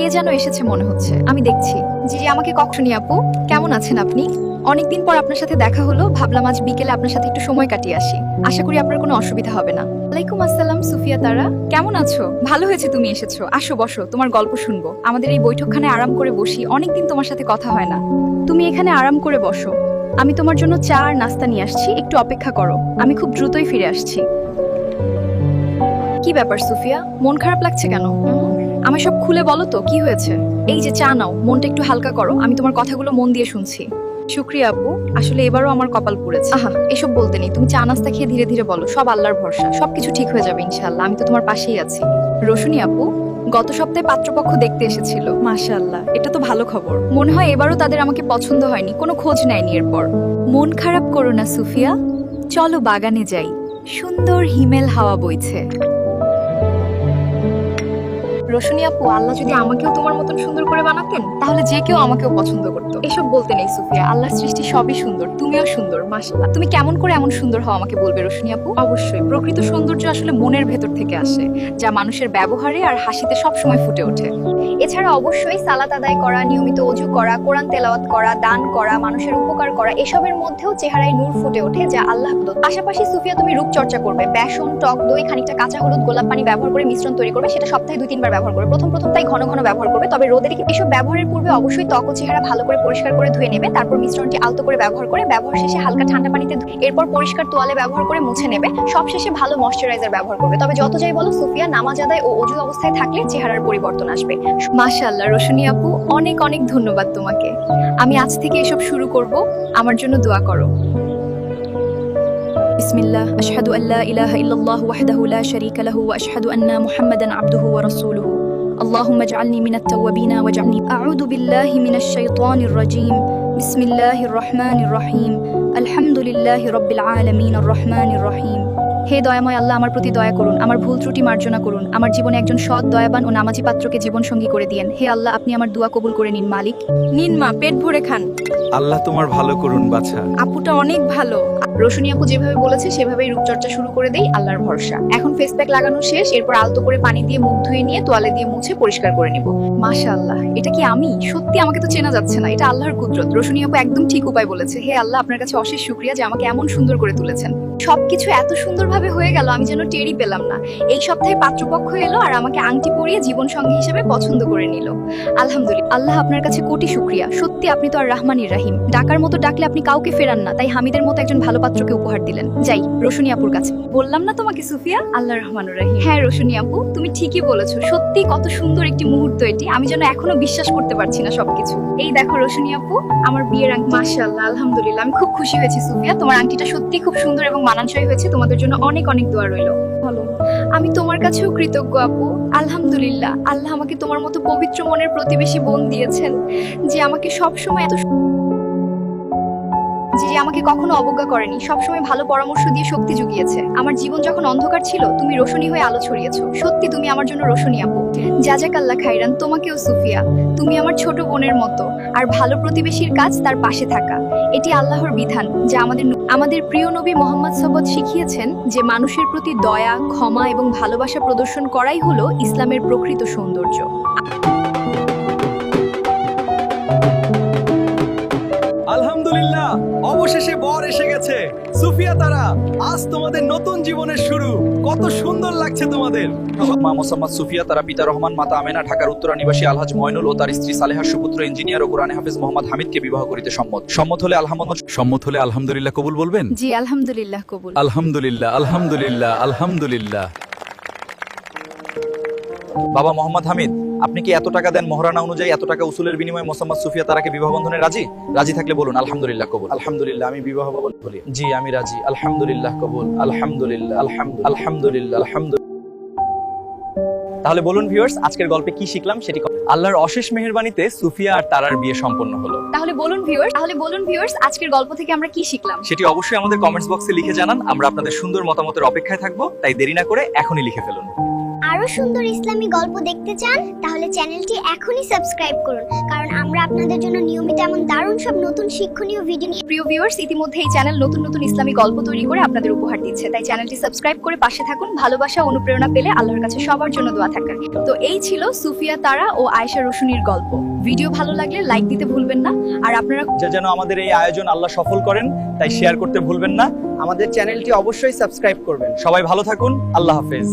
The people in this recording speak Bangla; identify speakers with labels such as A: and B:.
A: কে যেন এসেছে মনে হচ্ছে, আমি দেখছি। জি জি, আমাকে কখনই আপু, কেমন আছেন আপনি? অনেকদিন পর আপনার সাথে দেখা হলো, ভাবলাম আজ বিকেলে আপনার সাথে একটু সময় কাটিয়ে আসি। আশা করি আপনার কোনো অসুবিধা হবে না। ওয়ালাইকুম আসসালাম সুফিয়া তারা, কেমন আছো? ভালো হয়েছে তুমি এসেছো, আসো বসো, তোমার গল্প শুনবো। আমাদের এই বৈঠকখানে আরাম করে বসি, অনেকদিন তোমার সাথে কথা হয় না। তুমি এখানে আরাম করে বসো, আমি তোমার জন্য চা আর নাস্তা নিয়ে আসছি, একটু অপেক্ষা করো, আমি খুব দ্রুতই ফিরে আসছি। কি ব্যাপার সুফিয়া, মন খারাপ লাগছে কেন? আমায় সব খুলে বলো তো, কি হয়েছে? এই যে চা নাও, মনটা একটু হালকা করো, আমি তোমার কথাগুলো মন দিয়ে শুনছি। শুক্রিয়া আপু, আসলে এবারও আমার কপাল পুড়েছে। আহা, এসব বলতে নেই, তুমি চা নাস্তা খেয়ে ধীরে ধীরে বলো, সব আল্লাহর ভরসা, সবকিছু ঠিক হয়ে যাবে ইনশাআল্লাহ, আমি তো তোমার পাশেই আছি। রোশনি আপু গত সপ্তাহে পাত্রপক্ষ দেখতে এসেছিল। মাশাআল্লাহ, এটা তো ভালো খবর। মনে হয় এবারও তাদের আমাকে পছন্দ হয়নি, কোনো খোঁজ নেয়নি এরপর। মন খারাপ করো না সুফিয়া, চলো বাগানে যাই, সুন্দর হিমেল হাওয়া বইছে। রোশনি আপু, আল্লাহ যদি আমাকেও তোমার মতন সুন্দর করে বানাতেন, তাহলে যে কেউ আমাকেও পছন্দ করতো। এসব বলতে নেই সুফিয়া, আল্লাহর সৃষ্টি সবই সুন্দর, তুমিও সুন্দর মাশাআল্লাহ। তুমি কেমন করে এমন সুন্দর হও আমাকে বলবে রোশনি আপু? অবশ্যই, প্রকৃত সৌন্দর্য আসলে মনের ভেতর থেকে আসে, যা মানুষের ব্যবহারে আর হাসিতে সব সময় ফুটে ওঠে। এছাড়া অবশ্যই সালাত আদায় করা, নিয়মিত ওযু করা, কোরআন তেলাওয়াত করা, দান করা, মানুষের উপকার করা, এসবের মধ্যেও চেহারায় নূর ফুটে ওঠে, যা আল্লাহ প্রদত্ত। পাশাপাশি সুফিয়া তুমি রূপচর্চা করবে, বেসন, টক দই, খানিকটা কাঁচা হলুদ, গোলাপ পানি ব্যবহার করে মিশ্রণ তৈরি করবে, সেটা সপ্তাহে 2-3 বার ব্যবহার করবে। প্রথম তাই ঘন ঘন ব্যবহার করবে, তবে রোদে রেখে। এসব ব্যবহারের পূর্বে অবশ্যই ত্বক ও চেহারা ভালো করে পরিষ্কার করে ধুয়ে নেবে, তারপর মিশ্রণটি আলতো করে ব্যবহার করে, ব্যবহার শেষে হালকা ঠান্ডা পানিতে এরপর পরিষ্কার তোয়ালে ব্যবহার করে মুছে নেবে, সব শেষে ভালো ময়শ্চারাইজার ব্যবহার করবে। তবে যত যাই বলো সুফিয়া, নামাজ আদায় ও ওযু অবস্থায় থাকলে চেহারার পরিবর্তন আসবে। মাশাআল্লাহ রোশনি আপু, অনেক অনেক ধন্যবাদ তোমাকে। আমি আজ থেকে এসব শুরু করব, আমার জন্য দোয়া করো। বিসমিল্লাহ, আশহাদু আল্লা ইলাহা ইল্লাল্লাহু ওয়াহদাহু লা শারীকা লাহু ওয়া আশহাদু আন্না মুহাম্মাদান আবদুহু ওয়া রাসূলুহু। اللهم اجعلني من التوابين واجعلني أعوذ بالله من الشيطان الرجيم. بسم الله الرحمن الرحيم. الحمد لله رب العالمين الرحمن الرحيم. হে দয়াময় আল্লাহ, আমার প্রতি দয়া করুন, আমার ভুল ত্রুটি মার্জনা করুন, আমার জীবনে একজন সৎ, দয়াবান ও নামাজি পাত্রকে জীবন সঙ্গী করে দিয়েন। হে আল্লাহ, আপনি আমার দোয়া কবুল করে নিন মালিক। নিন মা, পেট ভরে খান।
B: আল্লাহ তোমার ভালো করুন বাছা।
A: আপুটা অনেক ভালো। রোশনি আপু যেভাবে বলেছে সেভাবেই রূপচর্চা শুরু করে দেই, আল্লাহর ভরসা। এখন ফেস প্যাক লাগানো শেষ, এরপর আলতো করে পানি দিয়ে মুখ ধুয়ে নিয়ে তোয়ালে দিয়ে মুছে পরিষ্কার করে নিব। মাশাআল্লাহ, এটা কি আমি? সত্যি আমাকে তো চেনা যাচ্ছে না, এটা আল্লাহর কুদরত। রোশনি আপু একদম ঠিক উপায় বলেছে। হে আল্লাহ, আপনার কাছে অশেষ শুকরিয়া যে আমাকে এমন সুন্দর করে তুলেছেন। সবকিছু এত সুন্দরভাবে হয়ে গেল, আমি যেন টেরই পেলাম না। এই সপ্তাহে পাত্রপক্ষ এলো আর আমাকে আংটি পরিয়ে জীবন সঙ্গী হিসেবে পছন্দ করে নিল। আলহামদুলিল্লাহ, আল্লাহ আপনার কাছে কোটি শুকরিয়া। সত্যি আপনি তো আর রাহমানির রাহিম, ডাকার মতো ডাকলে আপনি কাউকে ফেরান না, তাই হামিদের মতো একজন ভালো পাত্রকে উপহার দিলেন। যাই রোশনি আপুর কাছে। বললাম না তোমাকে সুফিয়া, আল্লাহ রহমানুর রাহিম। হ্যাঁ রোশনি আপু, তুমি ঠিকই বলেছো, সত্যি কত সুন্দর একটি মুহূর্ত এটি, আমি যেন এখনো বিশ্বাস করতে পারছি না সবকিছু। এই দেখো রোশনি আপু, আমার বিয়ের আংটি। মাশাআল্লাহ, আলহামদুলিল্লাহ, আমি খুব খুশি হয়েছি সুফিয়া, তোমার আংটিটা সত্যি খুব সুন্দর এবং মানানসই হয়েছে। তোমাদের জন্য অনেক অনেক দোয়া রইল। ভালো, আমি তোমার কাছেও কৃতজ্ঞ আপু। আলহামদুলিল্লাহ, আল্লাহ আমাকে তোমার মতো পবিত্র মনের প্রতিবেশী বোন দিয়েছেন, যে আমাকে সবসময় আমাকে কখনো অবজ্ঞা করেনি, সবসময় ভালো পরামর্শ দিয়ে শক্তি জুগিয়েছে। আমার জীবন যখন অন্ধকার ছিল, তুমি রোশনি হয়ে আলো ছড়িয়েছো। সত্যি তুমি আমার জন্য রোশনি আপু। জাজাকাল্লাহ খাইরান তোমাকেও সুফিয়া, তুমি আমার ছোট বোনের মতো। আর ভালো প্রতিবেশীর কাজ তার পাশে থাকা, এটি আল্লাহর বিধান, যা আমাদের প্রিয় নবী মোহাম্মদ সাল্লাল্লাহু শিখিয়েছেন, যে মানুষের প্রতি দয়া, ক্ষমা এবং ভালোবাসা প্রদর্শন করাই হলো ইসলামের প্রকৃত সৌন্দর্য।
B: আলহামদুলিল্লাহ, অবশেষে বর এসে গেছে। সুফিয়া তারা, আজ তোমাদের নতুন জীবনের শুরু। কত সুন্দর লাগছে তোমাদের। মা মোসাম্মদ সুফিয়া তারা, পিতা রহমান, মাতা আমেনা, ঢাকার উত্তরা নিবাসী আলহাজ ময়নুল ও তার স্ত্রী সালেহার সুপুত্র ইঞ্জিনিয়ার ও কোরআনে হাফেজ মোহাম্মদ হামিদকে বিবাহ করিতে সম্মত হলে আলহামদুলিল্লাহ কবুল বলবেন।
A: জি আলহামদুলিল্লাহ কবুল।
B: আলহামদুলিল্লাহ, আলহামদুলিল্লাহ, আলহামদুলিল্লাহ। বাবা মোহাম্মদ হামিদ, আপনি কি এত টাকা দেন মহারণা অনুযায়ী, এত টাকা উসুলের বিনিময়ে মোসাম্মদ সুফিয়া তারাকে বিবাহ বন্ধনে রাজি থাকলে বলুন আলহামদুলিল্লাহ কবুল। আলহামদুলিল্লাহ, আমি বিবাহ বলি। জি আমি রাজি। আলহামদুলিল্লাহ কবুল। আলহামদুলিল্লাহ, আলহামদুলিল্লাহ, আলহামদুলিল্লাহ। তাহলে বলুন ভিউয়ার্স, আজকের গল্পে কি শিখলাম সেটি। আল্লাহর অশেষ মেহেরবানিতে সুফিয়া আর তারার বিয়ে সম্পন্ন হলো।
A: তাহলে বলুন ভিউয়ার্স, আজকের গল্প থেকে আমরা কি শিখলাম
B: সেটি অবশ্যই আমাদের কমেন্টস বক্সে লিখে জানান। আমরা আপনাদের সুন্দর মতামতের অপেক্ষায় থাকবো, তাই দেরি না করে এখনই লিখে ফেলুন।
C: আরো সুন্দর ইসলামী গল্প দেখতে চান তাহলে চ্যানেলটি এখনই সাবস্ক্রাইব করুন, কারণ আমরা আপনাদের জন্য নিয়মিত এমন দারুণ সব নতুন শিক্ষণীয় ভিডিও নিয়ে।
A: প্রিয় ভিউয়ার্স, ইতিমধ্যে এই চ্যানেল নতুন নতুন ইসলামী গল্প তৈরি করে আপনাদের উপহার দিচ্ছে, তাই চ্যানেলটি সাবস্ক্রাইব করে পাশে থাকুন। ভালোবাসা অনুপ্রেরণা পেলে আল্লাহর কাছে সবার জন্য দোয়া থাকবেন। তো এই ছিল সুফিয়া তারা ও আয়েশা রোশনির গল্প। ভিডিও ভালো লাগলে লাইক দিতে ভুলবেন না, আর আপনারা
B: যেন আমাদের এই আয়োজন আল্লাহ সফল করেন, তাই শেয়ার করতে ভুলবেন না।
D: আমাদের চ্যানেলটি অবশ্যই সাবস্ক্রাইব করবেন।
B: সবাই ভালো থাকুন। আল্লাহ হাফেজ।